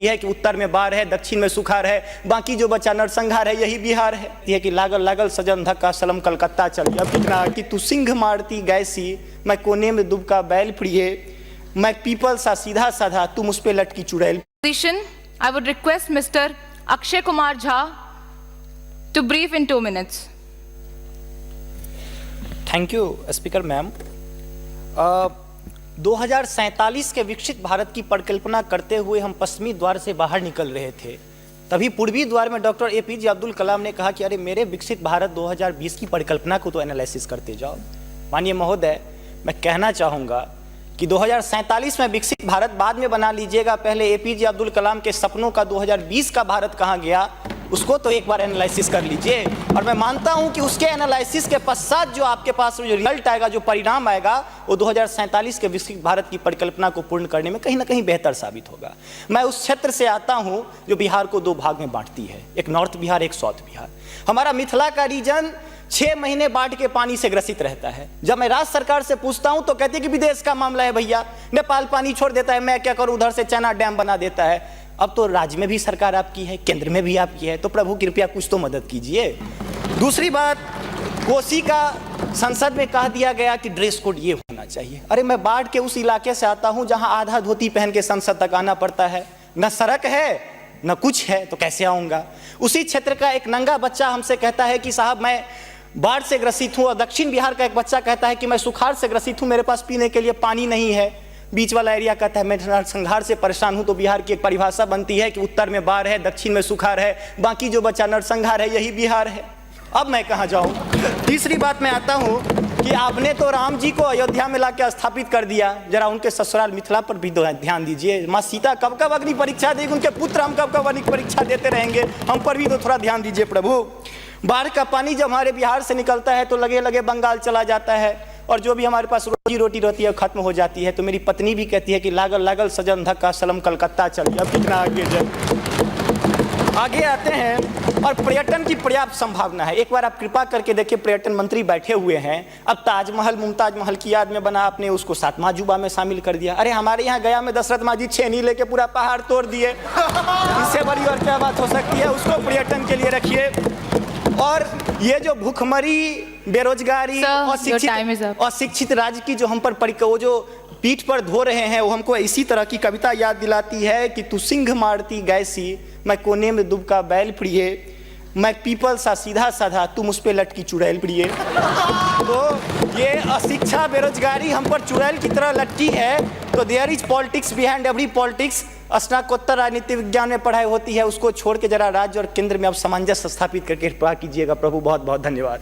यह है कि उत्तर में बाढ़ है, दक्षिण में सुखाड़ है, बाकी जो बचा नरसंहार है, यही बिहार है। यह कि लागल लागल सजन धक्का सलम कलकत्ता चली। अब कितना कि तू सिंह मारती गैसी, मैं कोने में दुबका बैल प्रिय, मैं पीपल सा सीधा साधा, तुम उस पे लटकी चुड़ैल। I would request Mr. Akshay Kumar Jha to brief in 2 minutes. Thank you speaker ma'am. 2047 के विकसित भारत की परिकल्पना करते हुए हम पश्चिमी द्वार से बाहर निकल रहे थे, तभी पूर्वी द्वार में डॉक्टर APJ अब्दुल कलाम ने कहा कि अरे मेरे विकसित भारत 2020 की परिकल्पना को तो एनालिसिस करते जाओ। माननीय महोदय, मैं कहना चाहूँगा कि 2047 में विकसित भारत बाद में बना लीजिएगा, पहले APJ अब्दुल कलाम के सपनों का 2020 का भारत कहाँ गया उसको तो एक बार एनालिसिस कर लीजिए। और मैं मानता हूं कि उसके एनालिसिस के पश्चात जो आपके पास जो रिजल्ट आएगा, जो परिणाम आएगा, वो 2047 के विकसित भारत की परिकल्पना को पूर्ण करने में कहीं ना कहीं बेहतर साबित होगा। मैं उस क्षेत्र से आता हूं जो बिहार को 2 भाग में बांटती है, एक नॉर्थ बिहार, एक साउथ बिहार। हमारा मिथिला का रीजन 6 महीने बाढ़ के पानी से ग्रसित रहता है। जब मैं राज्य सरकार से पूछता हूं तो कहते हैं कि विदेश का मामला है भैया, नेपाल पानी छोड़ देता है, मैं क्या करूं, उधर से चैना डैम बना देता है। अब तो राज्य में भी सरकार आपकी है, केंद्र में भी आपकी है, तो प्रभु कृपया कुछ तो मदद कीजिए। दूसरी बात, कोसी का संसद में कह दिया गया कि ड्रेस कोड ये होना चाहिए। अरे मैं बाढ़ के उस इलाके से आता हूं जहां आधा धोती पहन के संसद तक आना पड़ता है, न सड़क है न कुछ है, तो कैसे आऊंगा। उसी क्षेत्र का एक नंगा बच्चा हमसे कहता है कि साहब मैं बाढ़ से ग्रसित हूँ, और दक्षिण बिहार का एक बच्चा कहता है कि मैं सुखाड़ से ग्रसित हूँ, मेरे पास पीने के लिए पानी नहीं है। बीच वाला एरिया कहता है मैं नरसंहार से परेशान हूं। तो बिहार की एक परिभाषा बनती है कि उत्तर में बाढ़ है, दक्षिण में सुखाड़ है, बाकी जो बचा नरसंहार है, यही बिहार है। अब मैं कहां जाऊं। तीसरी बात में आता हूं कि आपने तो राम जी को अयोध्या में लाकर स्थापित कर दिया, जरा उनके ससुराल मिथिला पर भी ध्यान दीजिए। माँ सीता कब कब अग्नि परीक्षा देगी, उनके पुत्र हम कब कब अग्नि परीक्षा देते रहेंगे, हम पर भी तो थोड़ा ध्यान दीजिए प्रभु। बाढ़ का पानी जब हमारे बिहार से निकलता है तो लगे लगे बंगाल चला जाता है, और जो भी हमारे पास रोजी रोटी रहती है खत्म हो जाती है। तो मेरी पत्नी भी कहती है कि लागल लागल सजन धक्का सलम कलकत्ता चली। अब कितना आगे आते हैं, और पर्यटन की पर्याप्त संभावना है। एक बार आप कृपा करके देखिए, पर्यटन मंत्री बैठे हुए हैं। अब ताजमहल मुमताज महल की याद में बना, आपने उसको 7वां अजूबा में शामिल कर दिया। अरे हमारे यहाँ गया में दशरथ मांझी छेनी लेके पूरा पहाड़ तोड़ दिए, इससे बड़ी और क्या बात हो सकती है। उसको पर्यटन के लिए रखिए। और ये जो भूखमरी, बेरोजगारी और शिक्षित राज्य की जो हम पर वो जो पीठ पर धो रहे हैं, वो हमको इसी तरह की कविता याद दिलाती है कि तू सिंह मारती गैसी, मैं कोने में दुबका बैल प्रिय, मैं पीपल सा सीधा साधा, तुम उस पे लटकी चुड़ैल प्रिय। तो ये अशिक्षा, बेरोजगारी हम पर चुड़ैल की तरह लटकी है। तो there is politics behind every politics. स्नातकोत्तर राजनीति विज्ञान में पढ़ाई होती है, उसको छोड़ के जरा राज्य और केंद्र में अब सामंजस्य स्थापित करके कृपा कीजिएगा प्रभु। बहुत बहुत धन्यवाद।